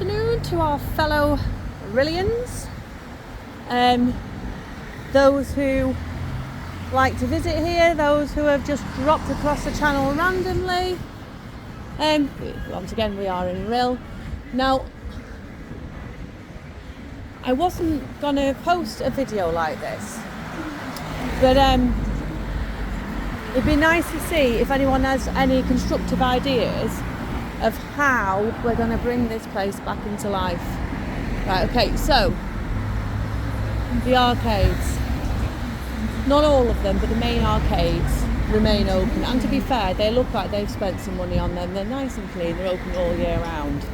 afternoon to our fellow Rhylians, those who like to visit here, those who have just dropped across the channel randomly. Once again, we are in Rhyl. Now, I wasn't gonna post a video like this, but it'd be nice to see if anyone has any constructive ideas of how we're going to bring this place back into life. Right, okay, so the arcades, not all of them, but the main arcades remain open, and to be fair, they look like they've spent some money on them. They're nice and clean, they're open all year round,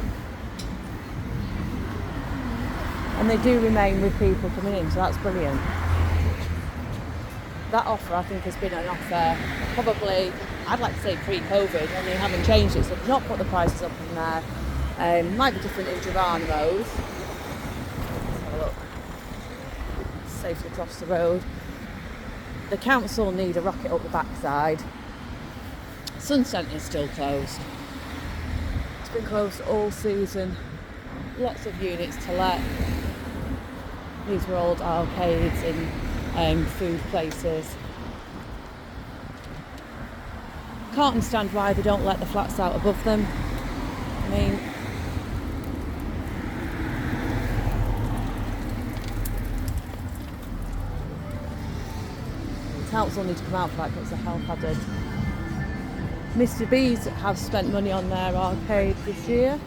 and they do remain with people coming in, so that's brilliant. That offer, I think, has been an offer probably, I'd like to say pre-COVID, and they haven't changed it, so they've not put the prices up in there. Might be different in Geronimo's. Let's have a look. Safely across the road. The council need a rocket up the backside. Sun Centre is still closed. It's been closed all season. Lots of units to let. These were old arcades and food places. Can't understand why they don't let the flats out above them. I mean, the council need to come out for that because it's a health hazard. Mr. B's have spent money on their arcade this year.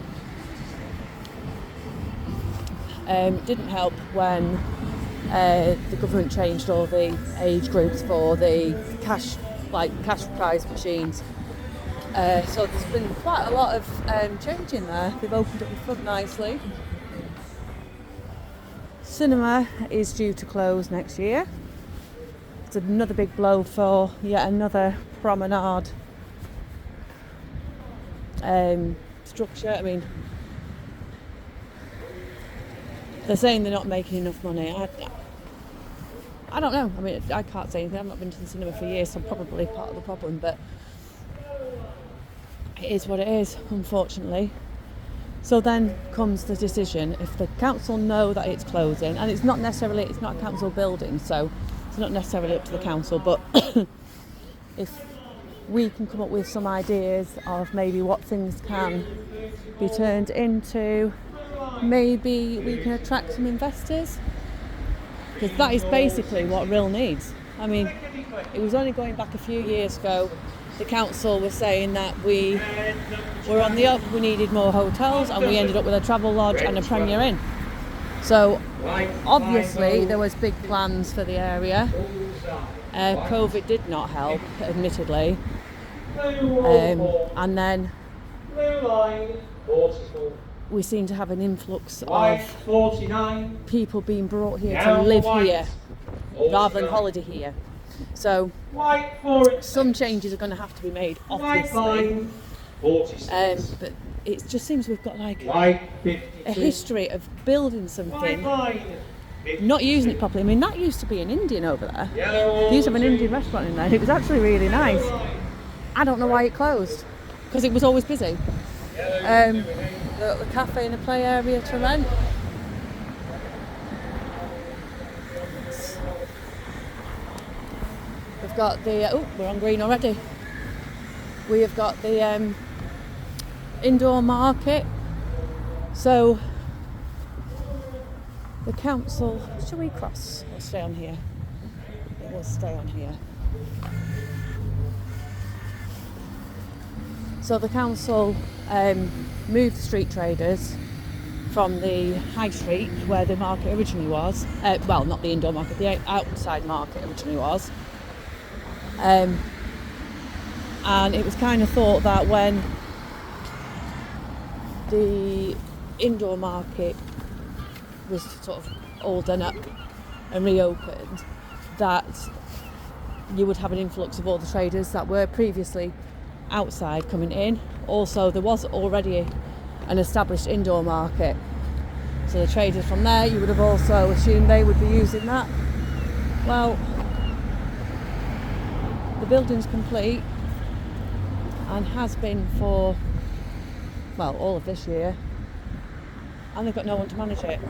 Didn't help when the government changed all the age groups for the cash prize machines. So there's been quite a lot of change in there. They've opened up the front nicely. Cinema is due to close next year. It's another big blow for yet another Promenade structure. I mean, they're saying they're not making enough money. I don't know. I mean, I can't say anything. I've not been to the cinema for years, so I'm probably part of the problem, but it is what it is, unfortunately. So then comes the decision. If the council know that it's closing, and it's not a council building, so it's not necessarily up to the council, but if we can come up with some ideas of maybe what things can be turned into, maybe we can attract some investors. Because that is basically what Rhyl needs. I mean, it was only going back a few years ago, the council was saying that we were on the up, we needed more hotels, and we ended up with a travel lodge and a Premier Inn. So obviously there was big plans for the area. COVID did not help, admittedly. And then we seem to have an influx of people being brought here to live here rather than holiday here. So some changes are going to have to be made, obviously. But it just seems we've got like a history of building something, not using it properly. I mean, that used to be an Indian over there. They used to have an Indian restaurant in there. It was actually really nice. I don't know why it closed, because it was always busy. The cafe and a play area to rent. We've got the we're on green already. We have got the indoor market. So the council, shall we cross or stay on here? It will stay on here. So the council moved the street traders from the high street where the market originally was. Well, not the indoor market, the outside market originally was. And it was kind of thought that when the indoor market was sort of all done up and reopened, that you would have an influx of all the traders that were previously outside coming in. Also, there was already an established indoor market, so the traders from there, you would have also assumed they would be using that. Well, the building's complete and has been for, well, all of this year. and they've got no one to manage it.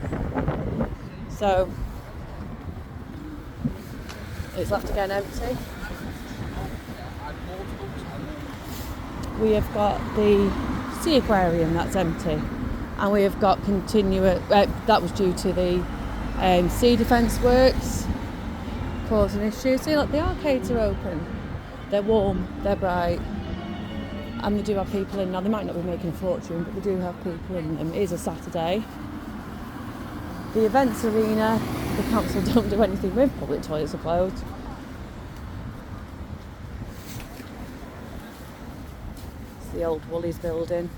So it's left again empty. We have got the sea aquarium that's empty, and we have got continuous. That was due to the sea defence works causing issues. See, look, the arcades are open. They're warm, they're bright, and they do have people in. Now, they might not be making a fortune, but they do have people in them. It is a Saturday. The events arena, the council don't do anything with. Public toilets are closed. It's the old Woolies building.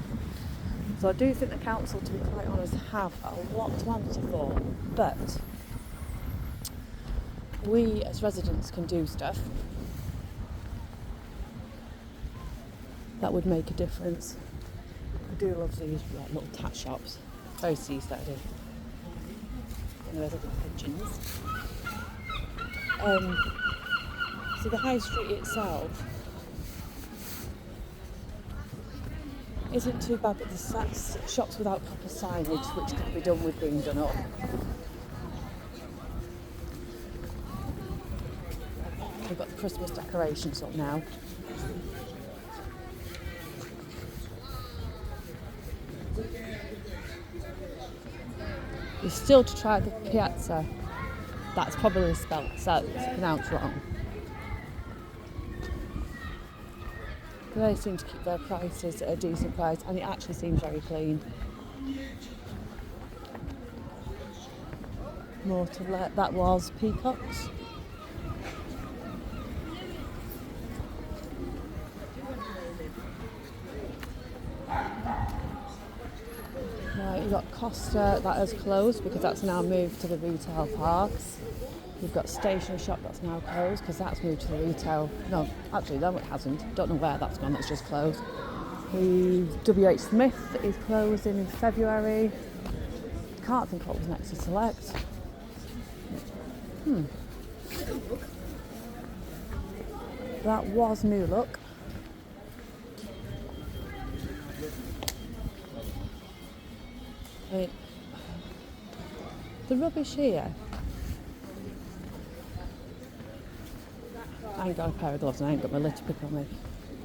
So I do think the council, to be quite honest, have a lot to answer for. But we as residents can do stuff that would make a difference. I do love these like, little tat shops, very seaside-y. And there's little pigeons. So the high street itself isn't too bad, but the shops without proper signage, which could be done with being done up. We've got the Christmas decorations up now. You're still to try the piazza. That's probably pronounced wrong. They seem to keep their prices at a decent price, and it actually seems very clean. More to let. That was peacocks. Right, you've got Costa that has closed because that's now moved to the retail parks. You've got Stationery Shop that's now closed because that's moved to the retail. No, actually, no, it hasn't. Don't know where that's gone. That's just closed. The WH Smith is closing in February. Can't think what was next to Select. That was New Look. I mean, the rubbish here. I ain't got a pair of gloves and I ain't got my litter pick on me.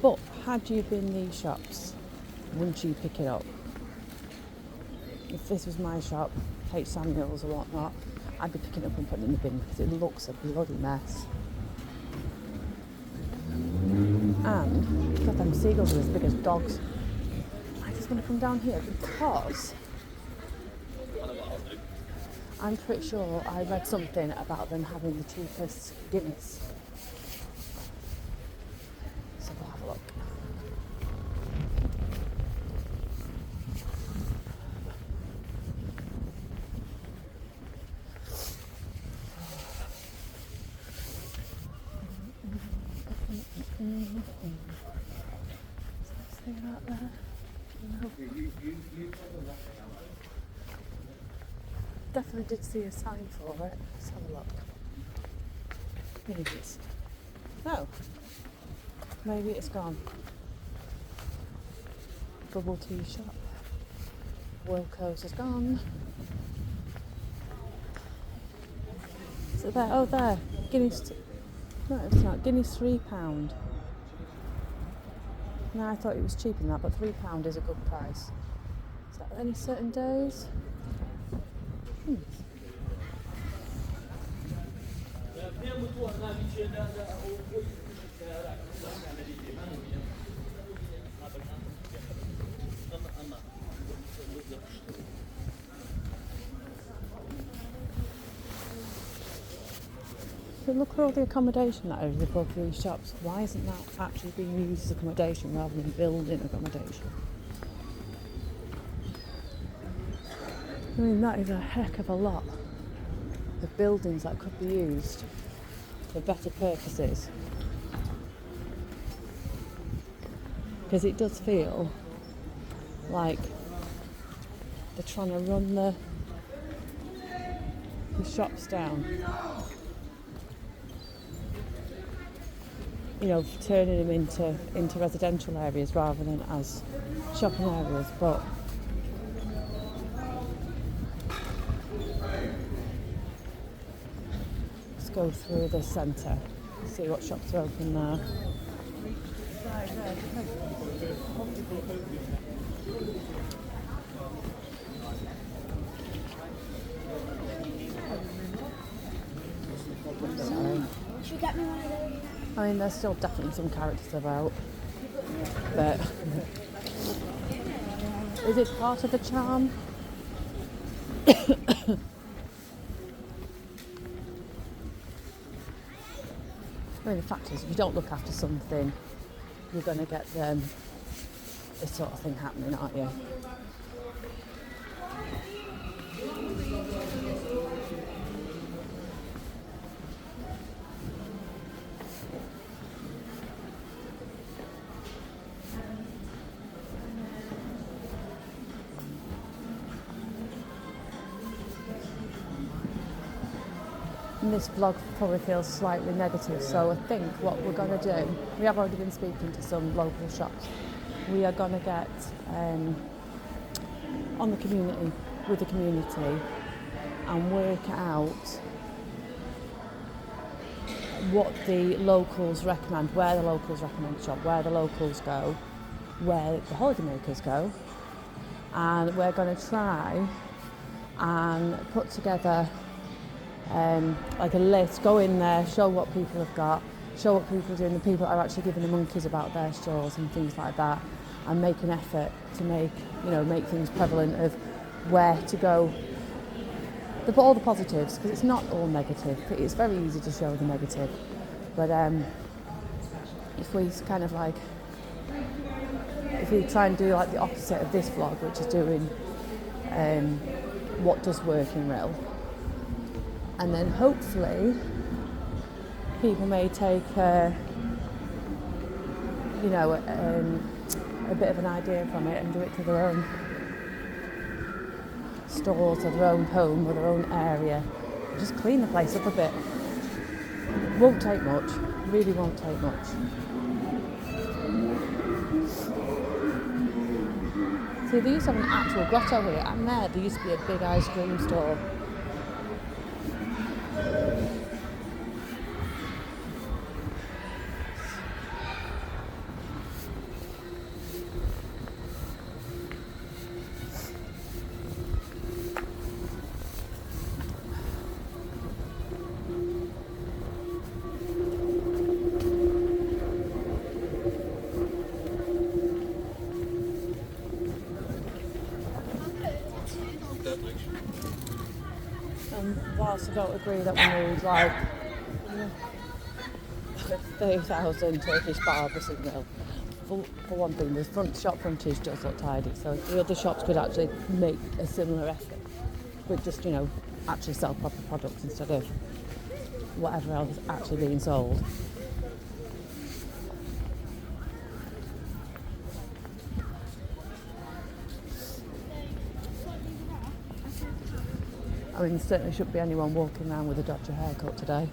But had you been these shops, wouldn't you pick it up? If this was my shop, H. Samuels or whatnot, I'd be picking it up and putting it in the bin because it looks a bloody mess. And God, them seagulls are as big as dogs. I just want to come down here because I'm pretty sure I read something about them having the cheapest Guinness. So we'll have a look. Is there out there? No. Definitely did see a sign for it. Let's have a look. Maybe it's... Oh. Maybe it's gone. Bubble tea shop. Wilco's is gone. Is it there? Oh, there. Guinness. No, it's not. Guinness £3. No, I thought it was cheaper than that, but £3 is a good price. Is that any certain days? But look at all the accommodation that is above these shops. Why isn't that actually being used as accommodation rather than building accommodation? I mean, that is a heck of a lot of buildings that could be used for better purposes. Because it does feel like they're trying to run the shops down. You know, turning them into residential areas rather than as shopping areas. But go through the centre, see what shops are open now. Sorry. Should we get me one of those? I mean, there's still definitely some characters about, but is it part of the charm? I mean, the fact is, if you don't look after something, you're going to get this sort of thing happening, aren't you? And this vlog probably feels slightly negative, so I think what we're going to do, we have already been speaking to some local shops. We are going to get on the community, with the community, and work out what the locals recommend, where the locals recommend to shop, where the locals go, where the holidaymakers go, and we're going to try and put together like a list, go in there, show what people have got, show what people are doing, the people that are actually giving the monkeys about their stores and things like that, and make an effort to make things prevalent of where to go. All the positives, because it's not all negative. It's very easy to show the negative, but if we kind of like, if we try and do like the opposite of this vlog, which is doing what does work in Rhyl, and then hopefully people may take a bit of an idea from it and do it to their own stores or their own home or their own area. Just clean the place up a bit. Won't take much, really won't take much. See, they used to have an actual grotto here, and there used to be a big ice cream store. Whilst I don't agree that we need like 30,000 Turkish barbers in Rhyl, for one thing, the shop frontage does look tidy, so if the other shops could actually make a similar effort with just, actually sell proper products instead of whatever else is actually being sold. I mean, there certainly shouldn't be anyone walking around with a dodgy haircut today.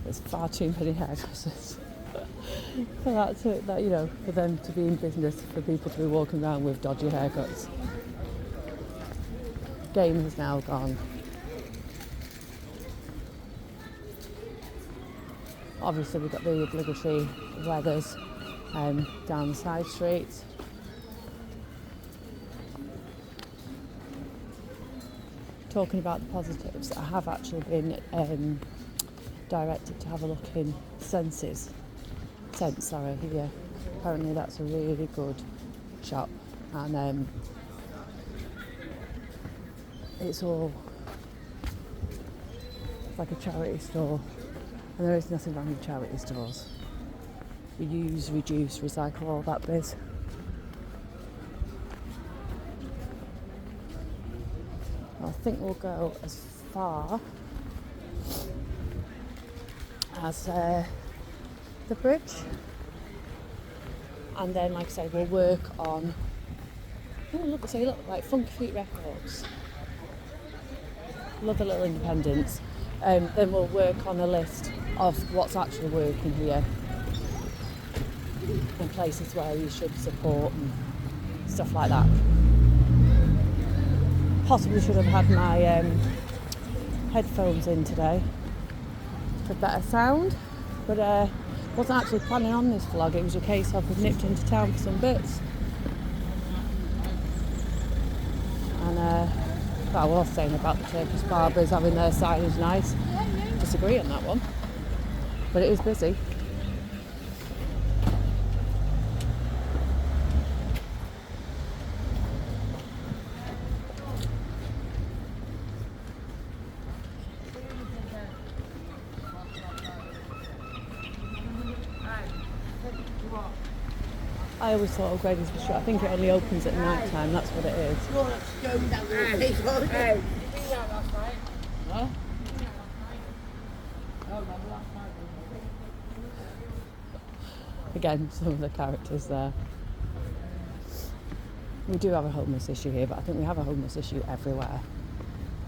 There's far too many hairdressers for for them to be in business, for people to be walking around with dodgy haircuts. Game has now gone. Obviously, we've got the obligatory weathers down the side streets. Talking about the positives, I have actually been directed to have a look in Sense here. Apparently that's a really good shop, and it's like a charity store, and there is nothing wrong with charity stores. Reuse, reduce, recycle, all that biz. I think we'll go as far as the bridge, and then, like I say, we'll work on. Oh, look! Like Funky Feet Records. Love the little independents. Then we'll work on a list of what's actually working here and places where you should support and stuff like that. Possibly should have had my headphones in today. for better sound. But wasn't actually planning on this vlog. It was a case of we nipped into town for some bits. And well, I was saying about the Turkish barbers having their signage nice. Disagree on that one. But it is busy. I always thought O'Grady's was shut. I think it only opens at night time, that's what it is. Huh? Again, some of the characters there. We do have a homeless issue here, but I think we have a homeless issue everywhere.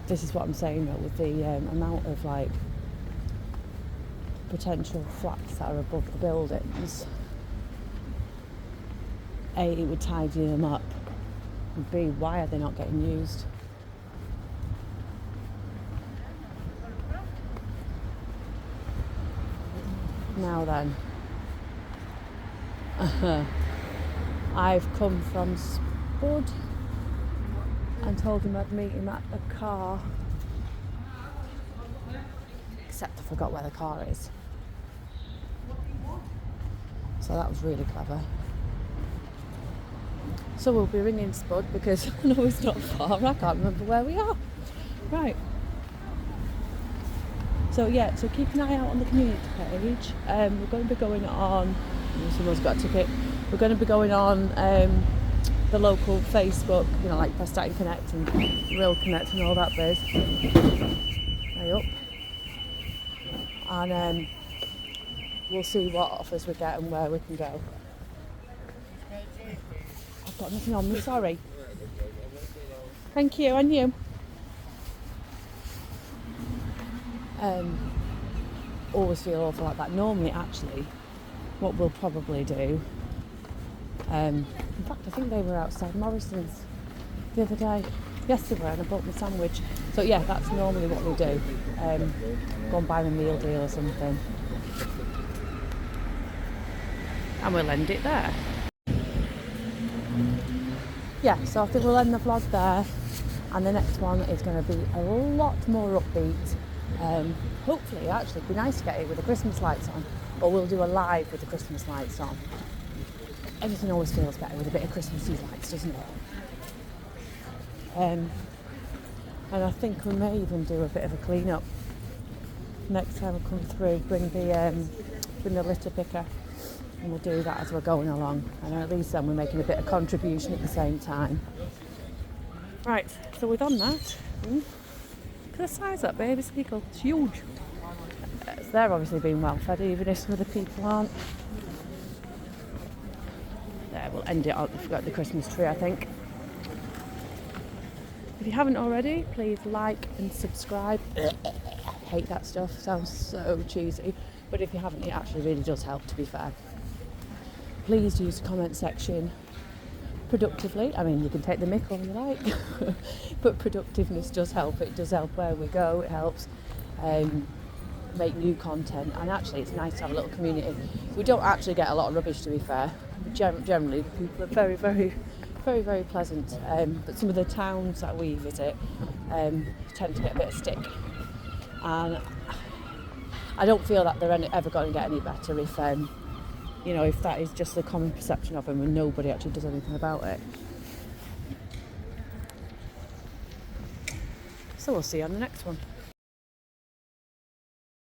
This is what I'm saying though, with the amount of like potential flats that are above the buildings. A, it would tidy them up, and B, why are they not getting used? Now then, I've come from Spud and told him I'd meet him at the car, except I forgot where the car is. So that was really clever. So we'll be ringing Spud because I know it's not far. I can't remember where we are. Right. So yeah, so keep an eye out on the community page. We're going to be going on, someone's got a ticket. We're going to be going on the local Facebook, you know, like Press and Connect and Rhyl Connect and all that biz. Way up. And we'll see what offers we get and where we can go. I've got nothing on me, sorry. Thank you, and you. Always feel awful like that. Normally, actually, what we'll probably do, in fact, I think they were outside Morrison's the other day, yesterday, and I bought my sandwich. So yeah, that's normally what we do. Go and buy them a meal deal or something. And we'll end it there. Yeah, so I think we'll end the vlog there, and the next one is going to be a lot more upbeat. Hopefully, actually, it'd be nice to get it with the Christmas lights on, or we'll do a live with the Christmas lights on. Everything always feels better with a bit of Christmassy lights, doesn't it? And I think we may even do a bit of a clean up next time we come through. Bring the litter picker, and we'll do that as we're going along. And at least then we're making a bit of contribution at the same time. Right, so we've done that. Look at the size of that baby squeakle. It's huge. So they're obviously being well fed, even if some of the people aren't. There, we'll end it on. We've got the Christmas tree, I think. If you haven't already, please like and subscribe. Hate that stuff, sounds so cheesy. But if you haven't, it actually really does help, to be fair. Please use the comment section productively. I mean, you can take the mick all you like, but productiveness does help. It does help where we go. It helps make new content, and actually it's nice to have a little community. We don't actually get a lot of rubbish, to be fair. Generally the people are very, very, very, very pleasant, but some of the towns that we visit tend to get a bit of stick, and I don't feel that they're ever going to get any better if you know, if that is just the common perception of them and nobody actually does anything about it. So we'll see you on the next one.